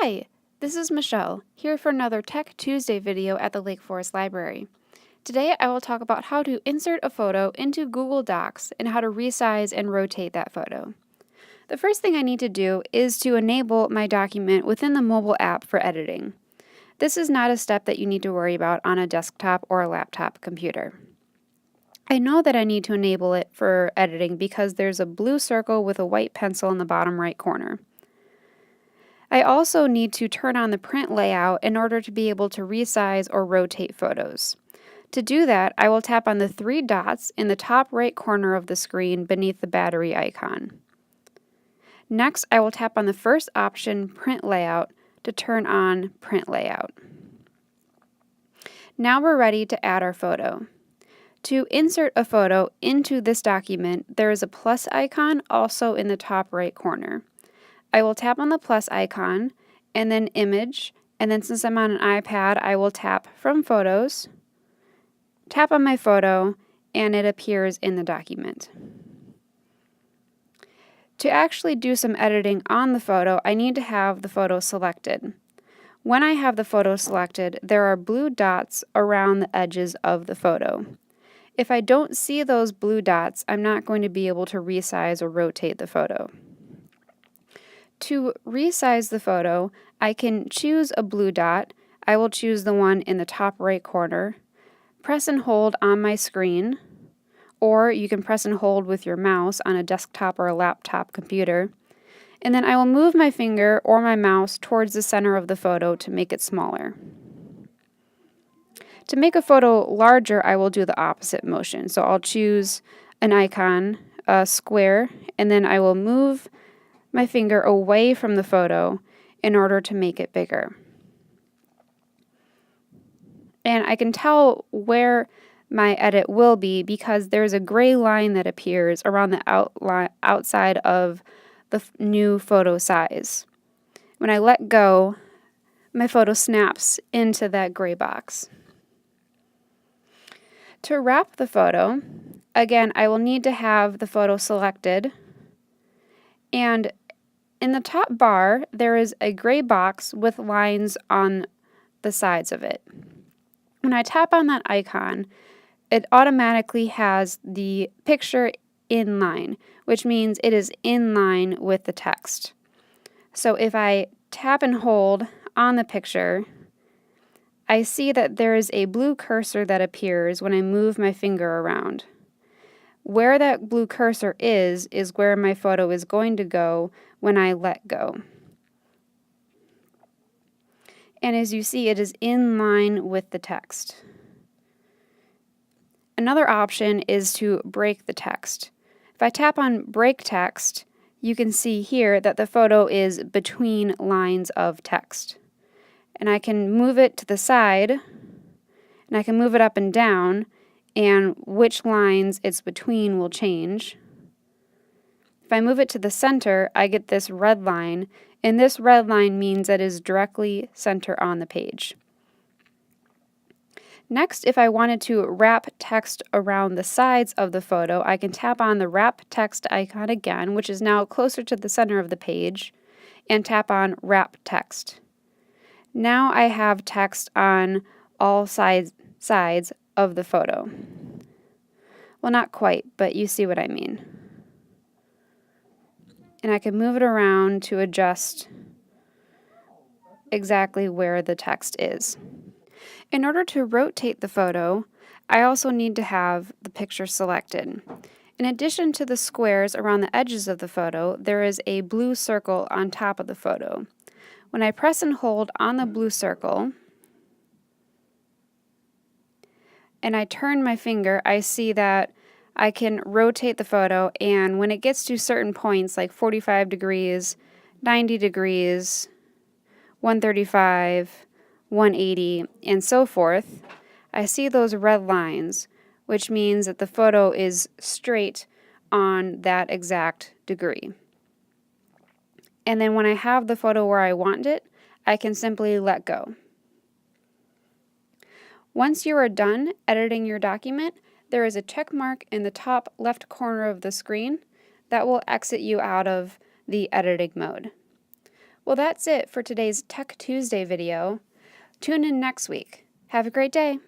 Hi, this is Michelle, here for another Tech Tuesday video at the Lake Forest Library. Today I will talk about how to insert a photo into Google Docs and how to resize and rotate that photo. The first thing I need to do is to enable my document within the mobile app for editing. This is not a step that you need to worry about on a desktop or a laptop computer. I know that I need to enable it for editing because there's a blue circle with a white pencil in the bottom right corner. I also need to turn on the print layout in order to be able to resize or rotate photos. To do that, I will tap on the three dots in the top right corner of the screen beneath the battery icon. Next, I will tap on the first option, Print Layout, to turn on Print Layout. Now we're ready to add our photo. To insert a photo into this document, there is a plus icon also in the top right corner. I will tap on the plus icon and then Image, and then since I'm on an iPad, I will tap from Photos, tap on my photo, and it appears in the document. To actually do some editing on the photo, I need to have the photo selected. When I have the photo selected, there are blue dots around the edges of the photo. If I don't see those blue dots, I'm not going to be able to resize or rotate the photo. To resize the photo, I can choose a blue dot. I will choose the one in the top right corner, press and hold on my screen, or you can press and hold with your mouse on a desktop or a laptop computer, and then I will move my finger or my mouse towards the center of the photo to make it smaller. To make a photo larger, I will do the opposite motion. So I'll choose an icon, a square, and then I will move my finger away from the photo in order to make it bigger. And I can tell where my edit will be because there's a gray line that appears around the outside of the new photo size. When I let go, my photo snaps into that gray box. To wrap the photo, again, I will need to have the photo selected, and in the top bar, there is a gray box with lines on the sides of it. When I tap on that icon, it automatically has the picture in line, which means it is in line with the text. So if I tap and hold on the picture, I see that there is a blue cursor that appears when I move my finger around. Where that blue cursor is where my photo is going to go when I let go. And as you see, it is in line with the text. Another option is to break the text. If I tap on Break Text, you can see here that the photo is between lines of text. And I can move it to the side, and I can move it up and down, and which lines it's between will change. If I move it to the center, I get this red line, and this red line means that it is directly center on the page. Next, if I wanted to wrap text around the sides of the photo, I can tap on the Wrap Text icon again, which is now closer to the center of the page, and tap on Wrap Text. Now I have text on all sides of the photo. Well, not quite, but you see what I mean. And I can move it around to adjust exactly where the text is. In order to rotate the photo, I also need to have the picture selected. In addition to the squares around the edges of the photo, there is a blue circle on top of the photo. When I press and hold on the blue circle, and I turn my finger, I see that I can rotate the photo, and when it gets to certain points like 45 degrees, 90 degrees, 135, 180, and so forth, I see those red lines, which means that the photo is straight on that exact degree. And then when I have the photo where I want it, I can simply let go. Once you are done editing your document, there is a check mark in the top left corner of the screen that will exit you out of the editing mode. Well, that's it for today's Tech Tuesday video. Tune in next week. Have a great day.